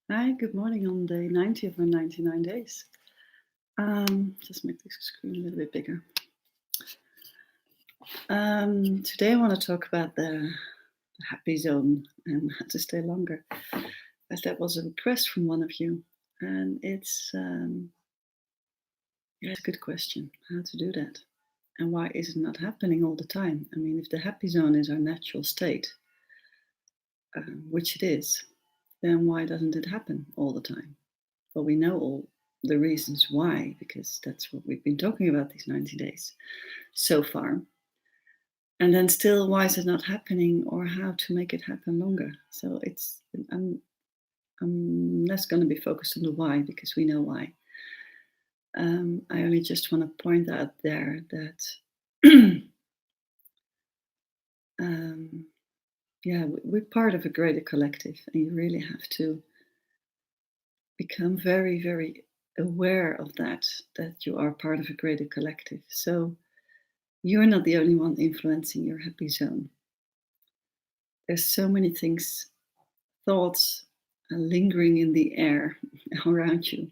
Hi, good morning on day 90 of our 99 days. Just make this screen a little bit bigger. Today I want to talk about the happy zone and how to stay longer, as that was a request from one of you. And it's a good question, how to do that. And why is it not happening all the time? I mean, if the happy zone is our natural state, which it is, then why doesn't it happen all the time? Well, we know all the reasons why, because that's what we've been talking about these 90 days so far. And then still, why is it not happening or how to make it happen longer? So I'm less going to be focused on the why because we know why. I only just want to point out there that, um, yeah, we're part of a greater collective, and you really have to become very, very aware of that you are part of a greater collective. So you're not the only one influencing your happy zone. There's so many things, thoughts lingering in the air around you,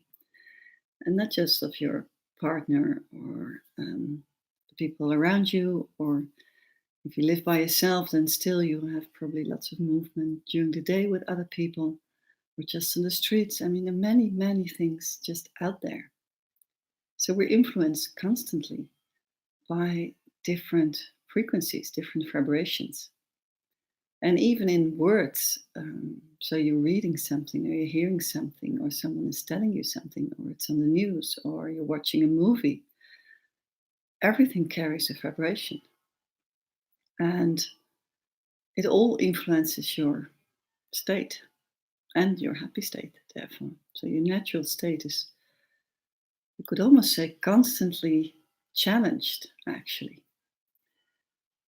and not just of your partner or the people around you, or if you live by yourself, then still you have probably lots of movement during the day with other people or just in the streets. I mean, there are many, many things just out there. So we're influenced constantly by different frequencies, different vibrations. And even in words, so you're reading something or you're hearing something or someone is telling you something or it's on the news or you're watching a movie, everything carries a vibration. And it all influences your state and your happy state, therefore. So your natural state is, you could almost say, constantly challenged, actually.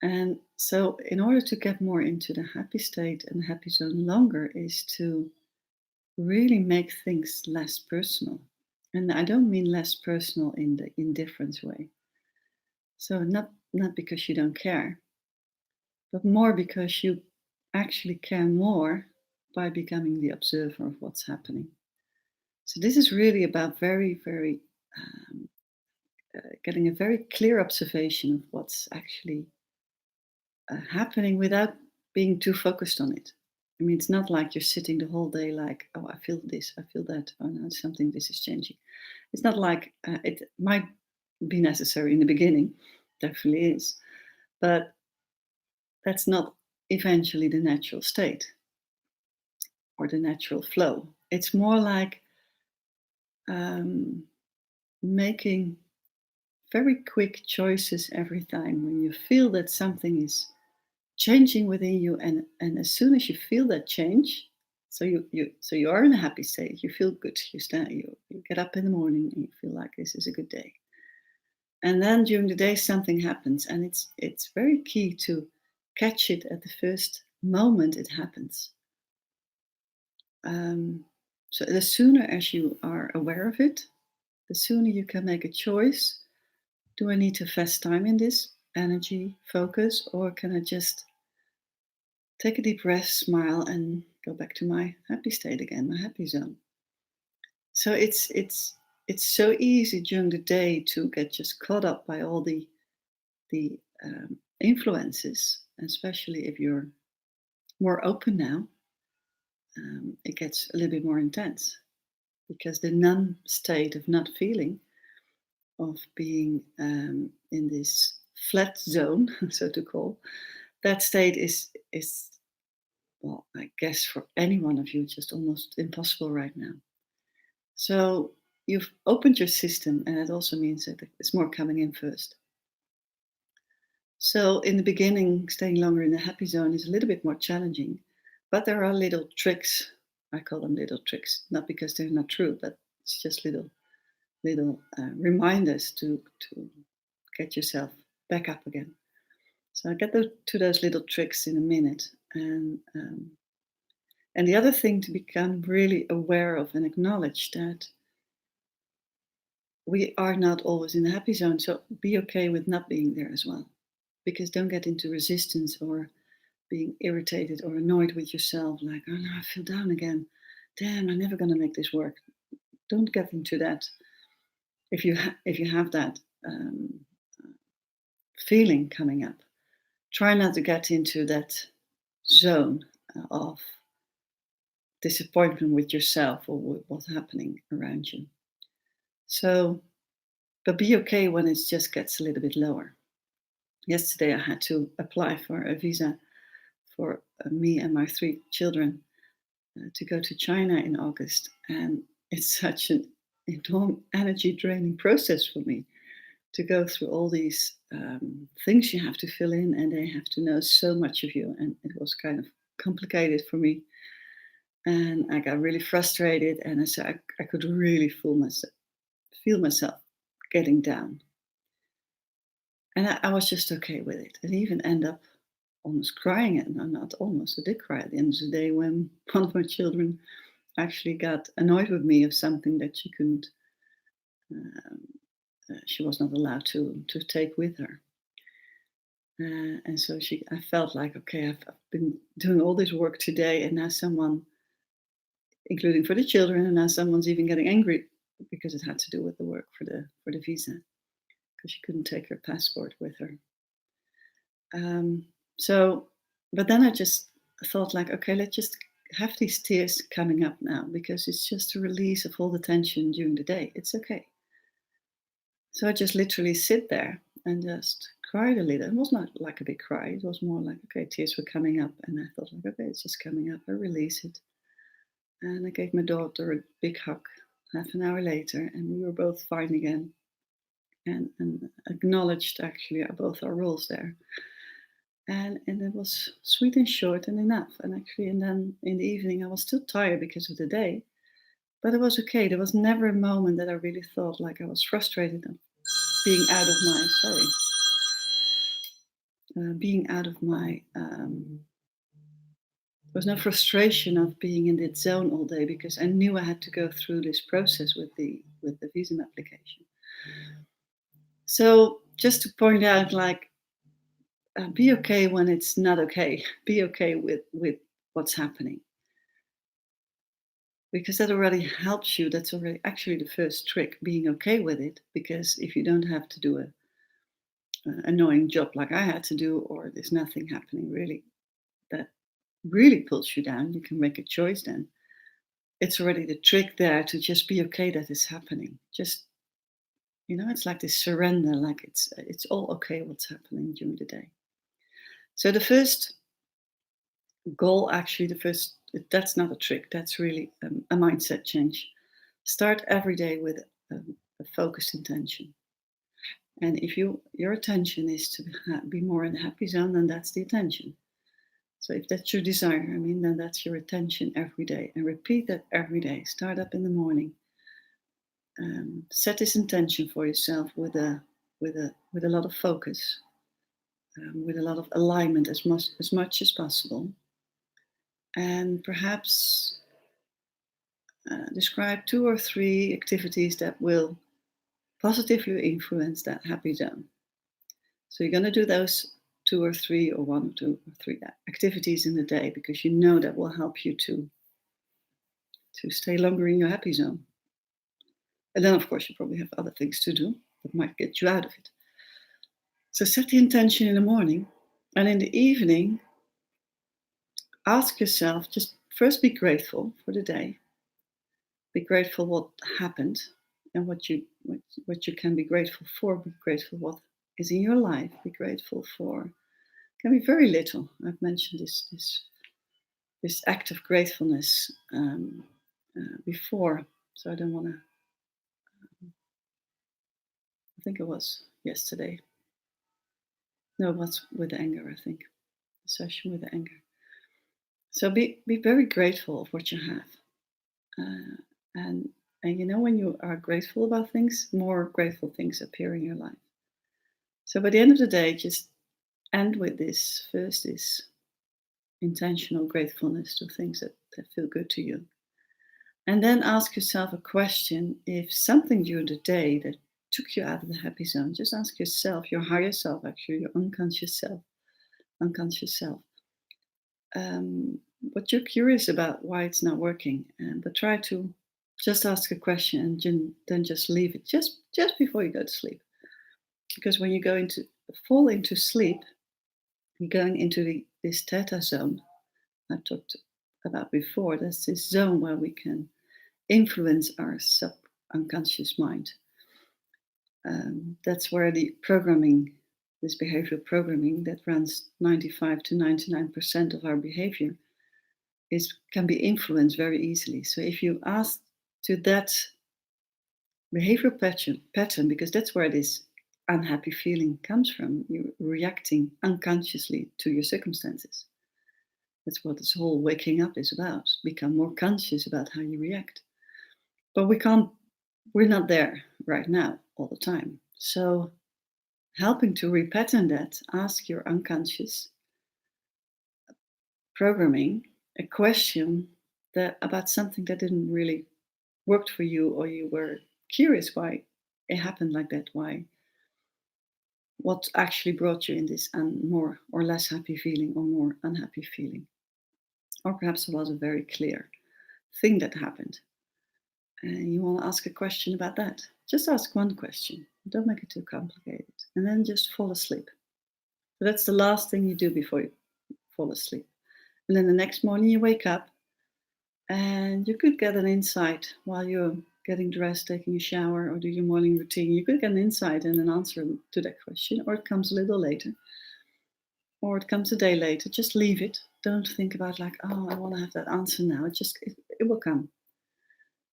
And so, in order to get more into the happy state and happy zone longer, is to really make things less personal. And I don't mean less personal in the indifference way. So not because you don't care, but more because you actually care more by becoming the observer of what's happening. So this is really about very, very um, getting a very clear observation of what's actually happening without being too focused on it. I mean, it's not like you're sitting the whole day like, oh, I feel this, I feel that, oh no, something, this is changing. It's not like it might be necessary in the beginning, definitely is, but that's not eventually the natural state or the natural flow. It's more like um, making very quick choices every time when you feel that something is changing within you, and as soon as you feel that change, so you are in a happy state, you feel good, you get up in the morning and you feel like this is a good day, and then during the day something happens, and it's very key to catch it at the first moment it happens. um, so the sooner as you are aware of it, the sooner you can make a choice. Do I need to invest time in this energy focus, or can I just take a deep breath, smile, and go back to my happy state again, my happy zone? So it's so easy during the day to get just caught up by all the influences, especially if you're more open now. It gets a little bit more intense because the numb state of not feeling, of being in this flat zone, so to call, that state is well, I guess for any one of you, just almost impossible right now. So you've opened your system, and that also means that it's more coming in first. So in the beginning, staying longer in the happy zone is a little bit more challenging, but there are little tricks. I call them little tricks, not because they're not true, but it's just little reminders to get yourself back up again. So I'll get to those little tricks in a minute. And the other thing to become really aware of and acknowledge that we are not always in the happy zone. So be okay with not being there as well. Because don't get into resistance or being irritated or annoyed with yourself, like, oh no, I feel down again. damn, I'm never going to make this work. Don't get into that. If you have that feeling coming up, try not to get into that zone of disappointment with yourself or with what's happening around you. So, but be okay when it just gets a little bit lower. Yesterday, I had to apply for a visa for me and my three children to go to China in August. And it's such an enormous energy draining process for me to go through all these things you have to fill in, and they have to know so much of you. And it was kind of complicated for me. And I got really frustrated, and so I could really feel myself getting down. And I was just okay with it. And even end up almost crying, and I'm not almost, I did cry at the end of the day when one of my children actually got annoyed with me of something that she couldn't, um, she was not allowed to take with her. And so I felt like, okay, I've been doing all this work today, and now someone, including for the children, and now someone's even getting angry because it had to do with the work for the visa, because she couldn't take her passport with her. Um, so, but then I just thought like, okay, let's just have these tears coming up now because it's just a release of all the tension during the day. It's okay. So I just literally sit there and just cried a little. It was not like a big cry. It was more like, okay, tears were coming up. And I thought like, okay, it's just coming up. I release it. And I gave my daughter a big hug half an hour later, and we were both fine again and acknowledged actually both our roles there. And it was sweet and short and enough. And actually, and then in the evening, I was still tired because of the day, but it was okay. There was never a moment that I really thought like I was frustrated of being out of my, sorry, being out of my, there was no frustration of being in that zone all day because I knew I had to go through this process with the visa application. So just to point out, like, be okay when it's not okay. Be okay with what's happening, because that already helps you. That's already actually the first trick, being okay with it. Because if you don't have to do a annoying job like I had to do, or there's nothing happening really that really pulls you down, you can make a choice then. It's already the trick there to just be okay that it's happening. Just, it's like this surrender, like it's all okay what's happening during the day. So the first goal, actually, the first, that's not a trick, that's really a mindset change. Start every day with a focused intention. And if your attention is to be more in the happy zone, then that's the attention. So if that's your desire, then that's your attention every day. And repeat that every day. Start up in the morning. Set this intention for yourself with a lot of focus, with a lot of alignment as much as possible. And perhaps describe 2 or 3 activities that will positively influence that happy zone. So you're going to do those 2 or 3 or 1 or 2 or 3 activities in the day because you know that will help you to stay longer in your happy zone. And then, of course, you probably have other things to do that might get you out of it. So set the intention in the morning, and in the evening, ask yourself, just first be grateful for the day. Be grateful what happened and what you can be grateful for. Be grateful what is in your life. Be grateful for, can be very little. I've mentioned this act of gratefulness before, so I don't want to. I think it was yesterday. No, it was with anger. I think a session with anger. So be very grateful of what you have, uh, and when you are grateful about things, more grateful things appear in your life. So by the end of the day, just end with this first, this intentional gratefulness to things that feel good to you. And then ask yourself a question. If something during the day that took you out of the happy zone, just ask yourself, your higher self, actually, your unconscious self, but you're curious about why it's not working, and but try to just ask a question and then just leave it just before you go to sleep. Because when you fall into sleep, you're going into this theta zone I talked about before. That's this zone where we can influence our sub unconscious mind. That's where the programming, this behavioral programming that runs 95 to 99% of our behavior, can be influenced very easily. So if you ask to that behavioral pattern, because that's where this unhappy feeling comes from, you're reacting unconsciously to your circumstances. That's what this whole waking up is about. Become more conscious about how you react. But we're not there right now all the time. So helping to repattern that, ask your unconscious programming a question about something that didn't really worked for you, or you were curious why it happened like that, what actually brought you in this more or less happy feeling or more unhappy feeling. Or perhaps it was a very clear thing that happened. And you want to ask a question about that. Just ask one question. Don't make it too complicated. And then just fall asleep. So that's the last thing you do before you fall asleep. And then the next morning you wake up and you could get an insight while you're getting dressed, taking a shower, or do your morning routine. You could get an insight and an answer to that question, or it comes a little later, or it comes a day later. Just leave it. Don't think about like, oh, I want to have that answer now. It will come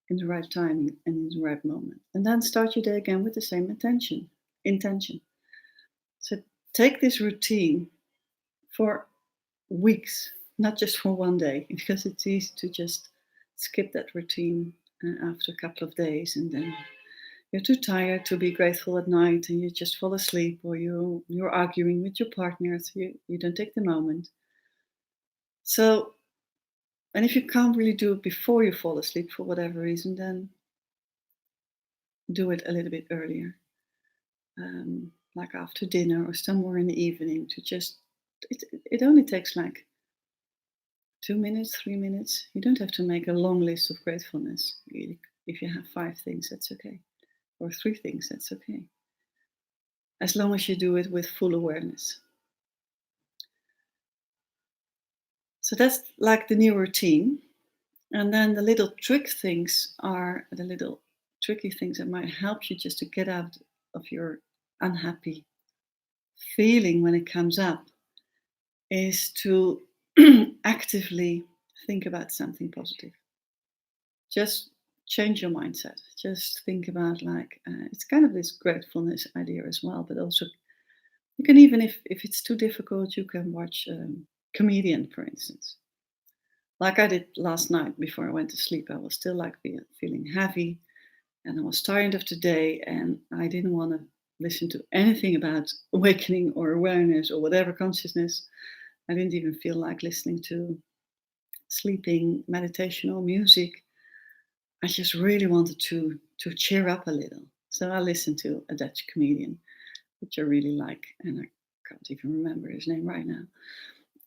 in the right time and in the right moment. And then start your day again with the same intention. So take this routine for weeks, not just for one day, because it's easy to just skip that routine after a couple of days, and then you're too tired to be grateful at night, and you just fall asleep, or you're arguing with your partner, so you don't take the moment. So, and if you can't really do it before you fall asleep for whatever reason, then do it a little bit earlier, like after dinner or somewhere in the evening. It only takes like 2 minutes, 3 minutes. You don't have to make a long list of gratefulness. If you have 5 things, that's okay. Or 3 things, that's okay. As long as you do it with full awareness. So that's like the new routine. And then the little tricky things that might help you just to get out of your unhappy feeling when it comes up is to actively think about something positive. Just change your mindset. Just think about it's kind of this gratefulness idea as well, but also you can, even if it's too difficult, you can watch comedian, for instance. Like I did last night before I went to sleep. I was still feeling heavy, and I was tired of the day, and I didn't want to listen to anything about awakening or awareness or whatever consciousness. I didn't even feel like listening to sleeping meditation or music. I just really wanted to cheer up a little. So I listened to a Dutch comedian, which I really like, and I can't even remember his name right now.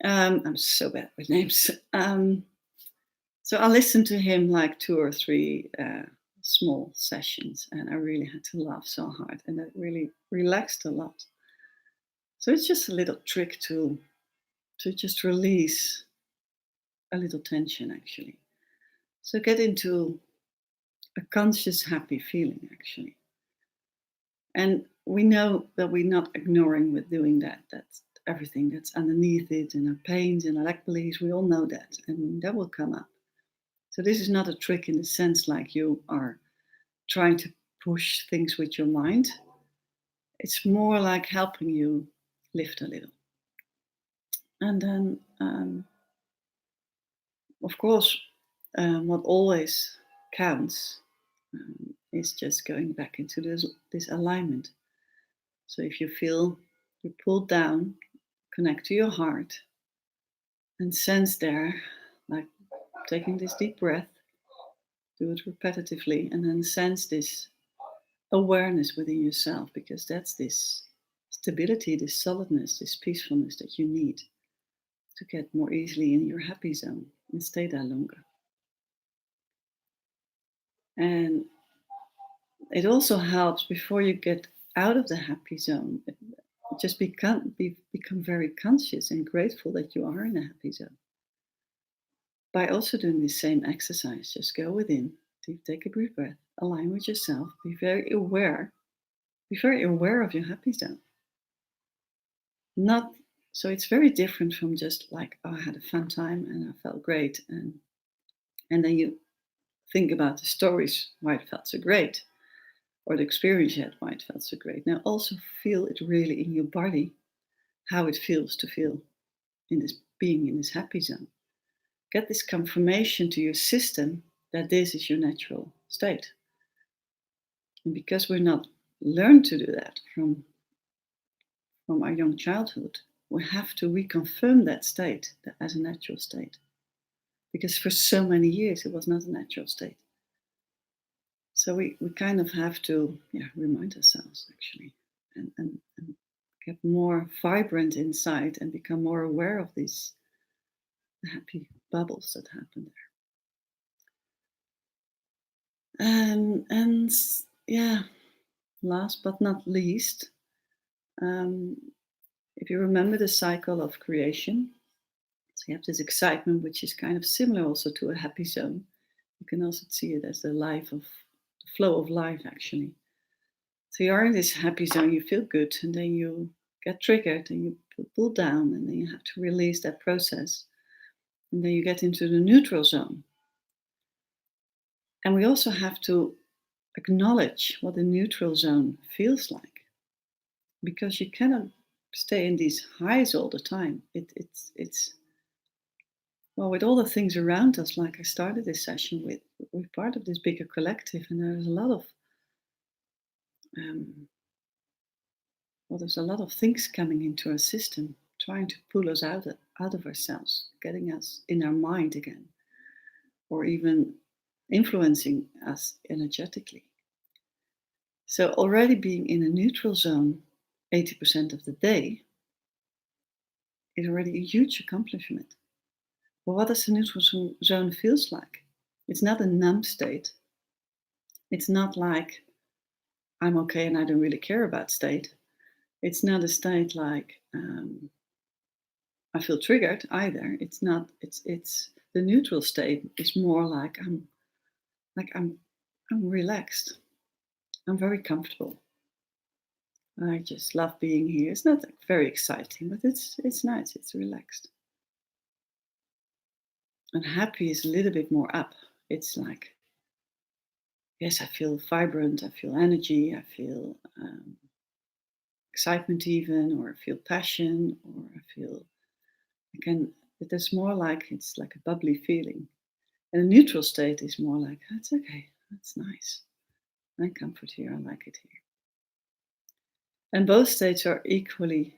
I'm so bad with names. So I listened to him like 2 or 3 small sessions, and I really had to laugh so hard, and it really relaxed a lot. So it's just a little trick to just release a little tension, actually. So get into a conscious, happy feeling, actually. And we know that we're not ignoring with doing that. That's everything that's underneath it, and our pains and our lack beliefs. We all know that, and that will come up. So this is not a trick in the sense like you are trying to push things with your mind. It's more like helping you lift a little. And then, of course, what always counts is just going back into this alignment. So if you feel you're pulled down, connect to your heart and sense there, like taking this deep breath, do it repetitively, and then sense this awareness within yourself, because that's this stability, this solidness, this peacefulness that you need. to get more easily in your happy zone and stay there longer. And it also helps before you get out of the happy zone. Just become very conscious and grateful that you are in a happy zone. By also doing the same exercise, just go within, take a deep breath, align with yourself, be very aware of your happy zone. Not so it's very different from just like, oh, I had a fun time and I felt great, and then you think about the stories why it felt so great, or the experience you had why it felt so great. Now also feel it really in your body, how it feels to feel in this being in this happy zone. Get this confirmation to your system that this is your natural state. And because we're not learned to do that from our young childhood, we have to reconfirm that state as a natural state. Because for so many years it was not a natural state. So we kind of have to remind ourselves actually and get more vibrant inside and become more aware of these happy bubbles that happen there. And yeah, last but not least, um, if you remember the cycle of creation, so you have this excitement, which is kind of similar also to a happy zone. You can also see it as the flow of life, actually. So you are in this happy zone, you feel good, and then you get triggered and you pull down, and then you have to release that process. And then you get into the neutral zone. And we also have to acknowledge what the neutral zone feels like, because you cannot stay in these highs all the time. It's well, with all the things around us, like I started this session with, we're part of this bigger collective, and um, there's a lot of things coming into our system, trying to pull us out of ourselves, getting us in our mind again, or even influencing us energetically. So already being in a neutral zone 80% of the day is already a huge accomplishment. But what does the neutral zone feels like? It's not a numb state. It's not like I'm okay and I don't really care about state. It's not a state like I feel triggered either. It's not. It's the neutral state is more like I'm relaxed. I'm very comfortable. I just love being here. It's not like very exciting, but it's nice. It's relaxed. And happy is a little bit more up. It's like, yes, I feel vibrant. I feel energy. I feel excitement even, or I feel passion, or I feel I can. It's more like it's like a bubbly feeling. And a neutral state is more like, that's okay, that's nice. I comfort here, I like it here. And both states are equally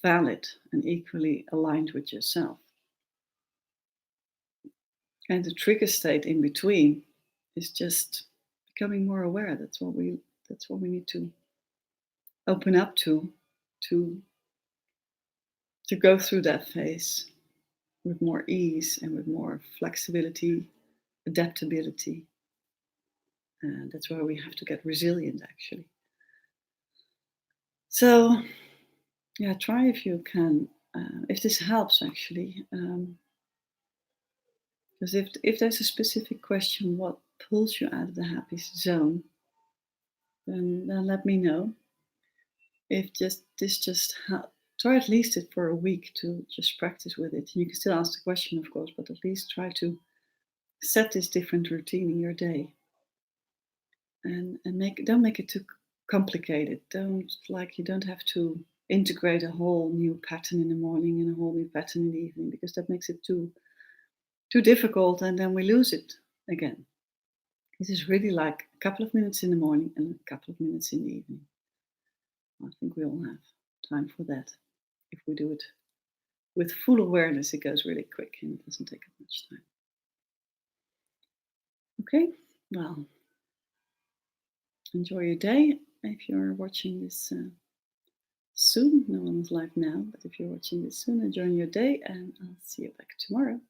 valid and equally aligned with yourself. And the trigger state in between is just becoming more aware. That's what we need to open up to to go through that phase with more ease and with more flexibility, adaptability. And that's where we have to get resilient actually. So yeah, try if you can, if this helps actually. Because if there's a specific question, what pulls you out of the happy zone, then let me know. If try at least it for a week to just practice with it. You can still ask the question, of course, but at least try to set this different routine in your day, and don't make it too complicated. You don't have to integrate a whole new pattern in the morning and a whole new pattern in the evening, because that makes it too difficult, and then we lose it again. This is really like a couple of minutes in the morning and a couple of minutes in the evening. I think we all have time for that. If we do it with full awareness, it goes really quick and it doesn't take up much time. Okay, well, enjoy your day if you're watching this soon. No one is live now, but if you're watching this soon, enjoy your day, and I'll see you back tomorrow.